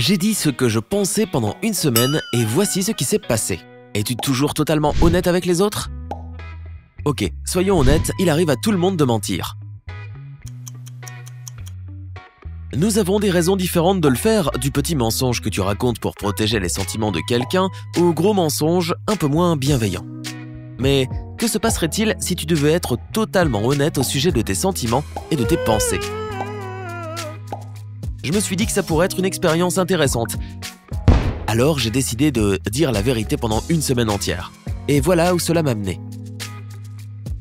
J'ai dit ce que je pensais pendant une semaine et voici ce qui s'est passé. Es-tu toujours totalement honnête avec les autres? Ok, soyons honnêtes, il arrive à tout le monde de mentir. Nous avons des raisons différentes de le faire, du petit mensonge que tu racontes pour protéger les sentiments de quelqu'un au gros mensonge un peu moins bienveillant. Mais que se passerait-il si tu devais être totalement honnête au sujet de tes sentiments et de tes pensées? Je me suis dit que ça pourrait être une expérience intéressante. Alors j'ai décidé de dire la vérité pendant une semaine entière. Et voilà où cela m'a mené.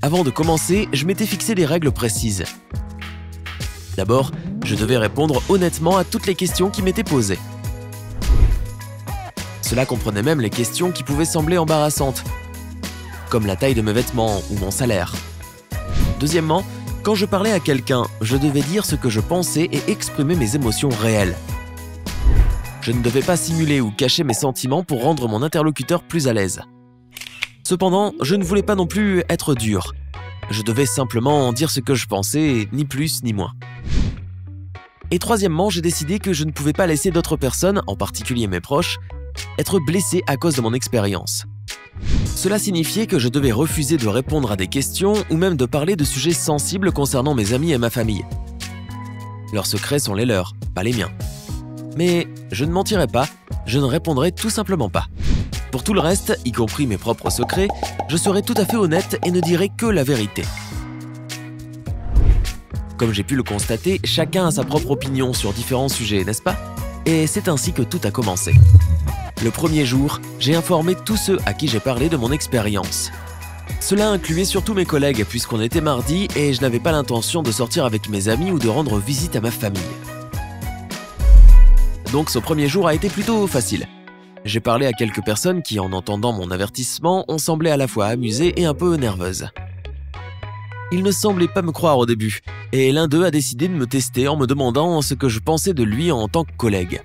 Avant de commencer, je m'étais fixé des règles précises. D'abord, je devais répondre honnêtement à toutes les questions qui m'étaient posées. Cela comprenait même les questions qui pouvaient sembler embarrassantes, comme la taille de mes vêtements ou mon salaire. Deuxièmement, quand je parlais à quelqu'un, je devais dire ce que je pensais et exprimer mes émotions réelles. Je ne devais pas simuler ou cacher mes sentiments pour rendre mon interlocuteur plus à l'aise. Cependant, je ne voulais pas non plus être dur. Je devais simplement dire ce que je pensais, ni plus ni moins. Et troisièmement, j'ai décidé que je ne pouvais pas laisser d'autres personnes, en particulier mes proches, être blessées à cause de mon expérience. Cela signifiait que je devais refuser de répondre à des questions ou même de parler de sujets sensibles concernant mes amis et ma famille. Leurs secrets sont les leurs, pas les miens. Mais je ne mentirai pas, je ne répondrai tout simplement pas. Pour tout le reste, y compris mes propres secrets, je serai tout à fait honnête et ne dirai que la vérité. Comme j'ai pu le constater, chacun a sa propre opinion sur différents sujets, n'est-ce pas? Et c'est ainsi que tout a commencé. Le premier jour, j'ai informé tous ceux à qui j'ai parlé de mon expérience. Cela incluait surtout mes collègues puisqu'on était mardi et je n'avais pas l'intention de sortir avec mes amis ou de rendre visite à ma famille. Donc ce premier jour a été plutôt facile. J'ai parlé à quelques personnes qui, en entendant mon avertissement, ont semblé à la fois amusées et un peu nerveuses. Ils ne semblaient pas me croire au début, et l'un d'eux a décidé de me tester en me demandant ce que je pensais de lui en tant que collègue.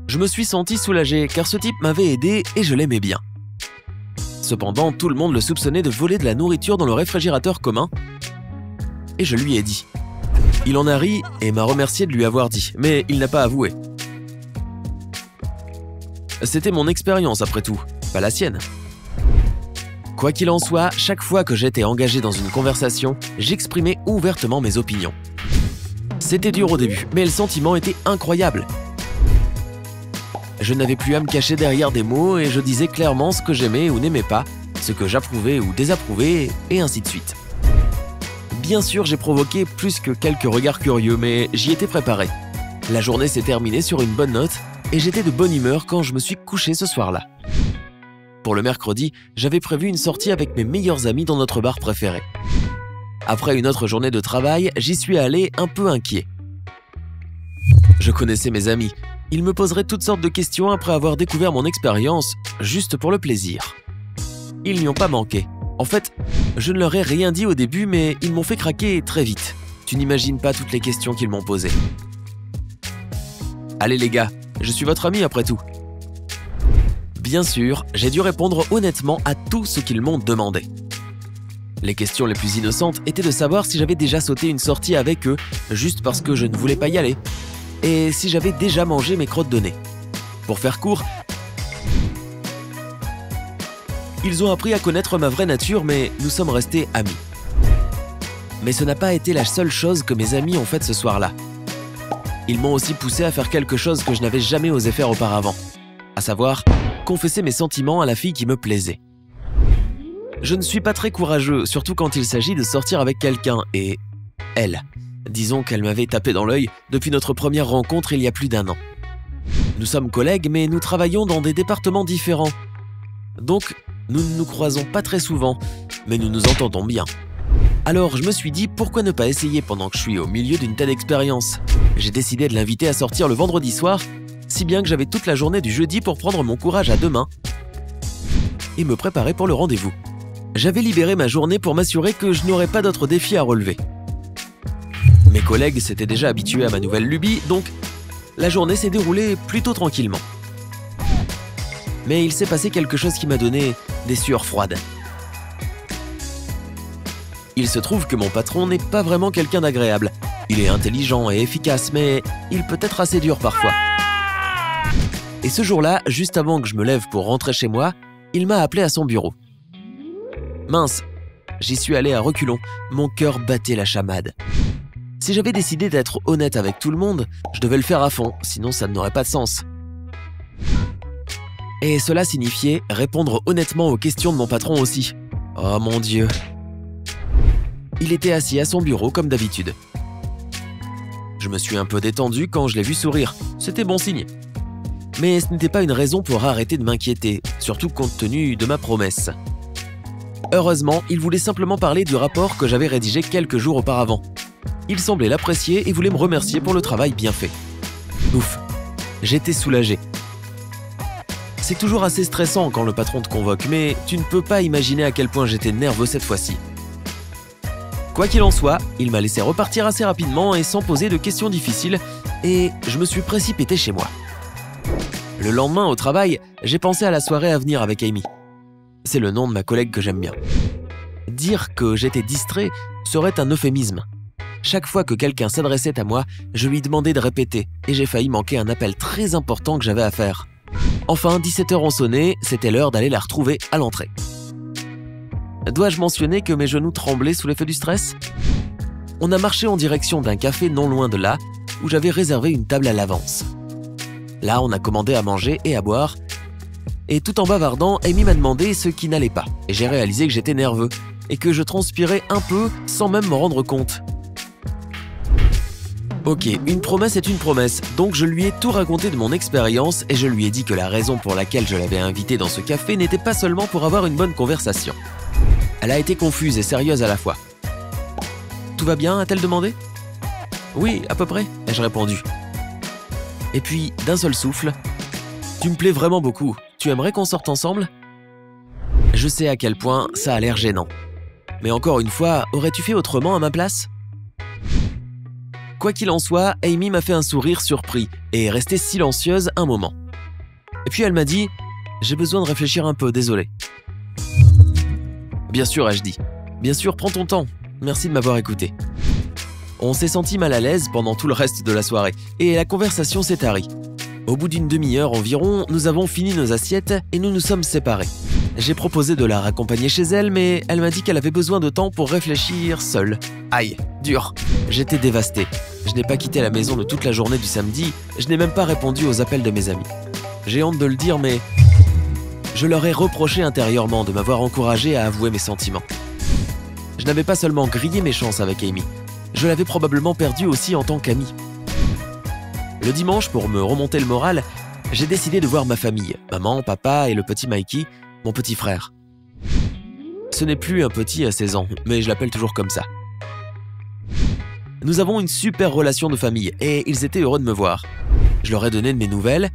Je me suis senti soulagé car ce type m'avait aidé et je l'aimais bien. Cependant, tout le monde le soupçonnait de voler de la nourriture dans le réfrigérateur commun, et je lui ai dit. Il en a ri et m'a remercié de lui avoir dit, mais il n'a pas avoué. C'était mon expérience après tout, pas la sienne. Quoi qu'il en soit, chaque fois que j'étais engagé dans une conversation, j'exprimais ouvertement mes opinions. C'était dur au début, mais le sentiment était incroyable. Je n'avais plus à me cacher derrière des mots et je disais clairement ce que j'aimais ou n'aimais pas, ce que j'approuvais ou désapprouvais, et ainsi de suite. Bien sûr, j'ai provoqué plus que quelques regards curieux, mais j'y étais préparé. La journée s'est terminée sur une bonne note et j'étais de bonne humeur quand je me suis couché ce soir-là. Pour le mercredi, j'avais prévu une sortie avec mes meilleurs amis dans notre bar préféré. Après une autre journée de travail, j'y suis allé un peu inquiet. Je connaissais mes amis. Ils me poseraient toutes sortes de questions après avoir découvert mon expérience, juste pour le plaisir. Ils n'y ont pas manqué. En fait, je ne leur ai rien dit au début, mais ils m'ont fait craquer très vite. Tu n'imagines pas toutes les questions qu'ils m'ont posées. Allez les gars, je suis votre ami après tout. Bien sûr, j'ai dû répondre honnêtement à tout ce qu'ils m'ont demandé. Les questions les plus innocentes étaient de savoir si j'avais déjà sauté une sortie avec eux, juste parce que je ne voulais pas y aller, et si j'avais déjà mangé mes crottes de nez. Pour faire court, ils ont appris à connaître ma vraie nature, mais nous sommes restés amis. Mais ce n'a pas été la seule chose que mes amis ont faite ce soir-là. Ils m'ont aussi poussé à faire quelque chose que je n'avais jamais osé faire auparavant, à savoir confesser mes sentiments à la fille qui me plaisait. Je ne suis pas très courageux, surtout quand il s'agit de sortir avec quelqu'un, et elle, disons qu'elle m'avait tapé dans l'œil depuis notre première rencontre il y a plus d'1 an. Nous sommes collègues, mais nous travaillons dans des départements différents. Donc, nous ne nous croisons pas très souvent, mais nous nous entendons bien. Alors je me suis dit pourquoi ne pas essayer pendant que je suis au milieu d'une telle expérience. J'ai décidé de l'inviter à sortir le vendredi soir, si bien que j'avais toute la journée du jeudi pour prendre mon courage à deux mains et me préparer pour le rendez-vous. J'avais libéré ma journée pour m'assurer que je n'aurais pas d'autres défis à relever. Mes collègues s'étaient déjà habitués à ma nouvelle lubie, donc la journée s'est déroulée plutôt tranquillement. Mais il s'est passé quelque chose qui m'a donné des sueurs froides. Il se trouve que mon patron n'est pas vraiment quelqu'un d'agréable. Il est intelligent et efficace, mais il peut être assez dur parfois. Et ce jour-là, juste avant que je me lève pour rentrer chez moi, il m'a appelé à son bureau. Mince, j'y suis allé à reculons, mon cœur battait la chamade. Si j'avais décidé d'être honnête avec tout le monde, je devais le faire à fond, sinon ça n'aurait pas de sens. Et cela signifiait répondre honnêtement aux questions de mon patron aussi. Oh mon Dieu. Il était assis à son bureau comme d'habitude. Je me suis un peu détendu quand je l'ai vu sourire, c'était bon signe. Mais ce n'était pas une raison pour arrêter de m'inquiéter, surtout compte tenu de ma promesse. Heureusement, il voulait simplement parler du rapport que j'avais rédigé quelques jours auparavant. Il semblait l'apprécier et voulait me remercier pour le travail bien fait. Ouf, j'étais soulagé. C'est toujours assez stressant quand le patron te convoque, mais tu ne peux pas imaginer à quel point j'étais nerveux cette fois-ci. Quoi qu'il en soit, il m'a laissé repartir assez rapidement et sans poser de questions difficiles, et je me suis précipité chez moi. Le lendemain, au travail, j'ai pensé à la soirée à venir avec Amy. C'est le nom de ma collègue que j'aime bien. Dire que j'étais distrait serait un euphémisme. Chaque fois que quelqu'un s'adressait à moi, je lui demandais de répéter, et j'ai failli manquer un appel très important que j'avais à faire. Enfin, 17h ont sonné, c'était l'heure d'aller la retrouver à l'entrée. Dois-je mentionner que mes genoux tremblaient sous l'effet du stress? On a marché en direction d'un café non loin de là, où j'avais réservé une table à l'avance. Là, on a commandé à manger et à boire, et tout en bavardant, Amy m'a demandé ce qui n'allait pas, et j'ai réalisé que j'étais nerveux, et que je transpirais un peu sans même m'en rendre compte. Ok, une promesse est une promesse, donc je lui ai tout raconté de mon expérience et je lui ai dit que la raison pour laquelle je l'avais invitée dans ce café n'était pas seulement pour avoir une bonne conversation. Elle a été confuse et sérieuse à la fois. « Tout va bien ?» a-t-elle demandé. « Oui, à peu près » ai-je répondu. Et puis, d'un seul souffle, « Tu me plais vraiment beaucoup, tu aimerais qu'on sorte ensemble ?» Je sais à quel point ça a l'air gênant. Mais encore une fois, aurais-tu fait autrement à ma place ? Quoi qu'il en soit, Amy m'a fait un sourire surpris et est restée silencieuse un moment. Et puis elle m'a dit « J'ai besoin de réfléchir un peu, désolé. » Bien sûr, ai-je dit. Bien sûr, prends ton temps. Merci de m'avoir écouté. On s'est senti mal à l'aise pendant tout le reste de la soirée et la conversation s'est tarie. Au bout d'une demi-heure environ, nous avons fini nos assiettes et nous nous sommes séparés. J'ai proposé de la raccompagner chez elle, mais elle m'a dit qu'elle avait besoin de temps pour réfléchir seule. Aïe, dur. J'étais dévasté. Je n'ai pas quitté la maison de toute la journée du samedi, je n'ai même pas répondu aux appels de mes amis. J'ai honte de le dire, mais je leur ai reproché intérieurement de m'avoir encouragé à avouer mes sentiments. Je n'avais pas seulement grillé mes chances avec Amy, je l'avais probablement perdue aussi en tant qu'amie. Le dimanche, pour me remonter le moral, j'ai décidé de voir ma famille, maman, papa et le petit Mikey, mon petit frère. Ce n'est plus un petit à 16 ans, mais je l'appelle toujours comme ça. Nous avons une super relation de famille et ils étaient heureux de me voir. Je leur ai donné de mes nouvelles,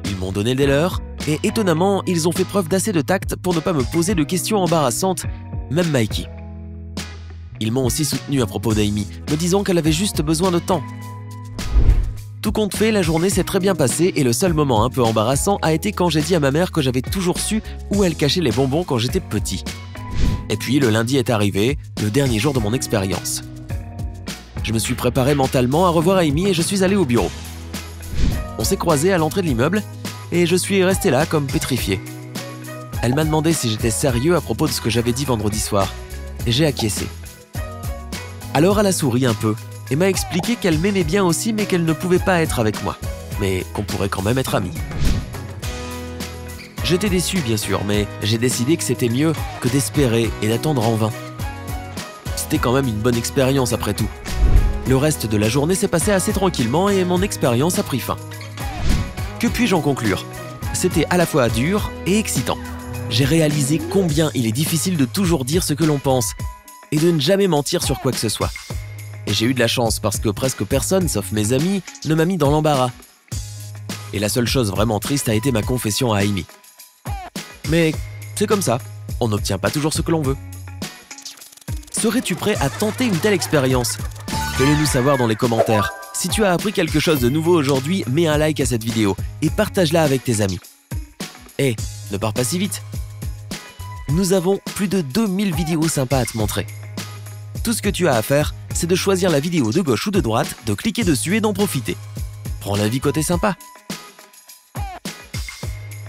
ils m'ont donné des leurs, et étonnamment, ils ont fait preuve d'assez de tact pour ne pas me poser de questions embarrassantes, même Mikey. Ils m'ont aussi soutenu à propos d'Amy, me disant qu'elle avait juste besoin de temps. Tout compte fait, la journée s'est très bien passée et le seul moment un peu embarrassant a été quand j'ai dit à ma mère que j'avais toujours su où elle cachait les bonbons quand j'étais petit. Et puis le lundi est arrivé, le dernier jour de mon expérience. Je me suis préparé mentalement à revoir Amy et je suis allé au bureau. On s'est croisés à l'entrée de l'immeuble et je suis resté là comme pétrifié. Elle m'a demandé si j'étais sérieux à propos de ce que j'avais dit vendredi soir et j'ai acquiescé. Alors elle a souri un peu et m'a expliqué qu'elle m'aimait bien aussi mais qu'elle ne pouvait pas être avec moi, mais qu'on pourrait quand même être amis. J'étais déçu bien sûr, mais j'ai décidé que c'était mieux que d'espérer et d'attendre en vain. C'était quand même une bonne expérience après tout. Le reste de la journée s'est passé assez tranquillement et mon expérience a pris fin. Que puis-je en conclure? C'était à la fois dur et excitant. J'ai réalisé combien il est difficile de toujours dire ce que l'on pense et de ne jamais mentir sur quoi que ce soit. Et j'ai eu de la chance parce que presque personne, sauf mes amis, ne m'a mis dans l'embarras. Et la seule chose vraiment triste a été ma confession à Amy. Mais c'est comme ça, on n'obtient pas toujours ce que l'on veut. Serais-tu prêt à tenter une telle expérience? Fais-le nous savoir dans les commentaires. Si tu as appris quelque chose de nouveau aujourd'hui, mets un like à cette vidéo et partage-la avec tes amis. Et ne pars pas si vite. Nous avons plus de 2000 vidéos sympas à te montrer. Tout ce que tu as à faire, c'est de choisir la vidéo de gauche ou de droite, de cliquer dessus et d'en profiter. Prends la vie côté sympa.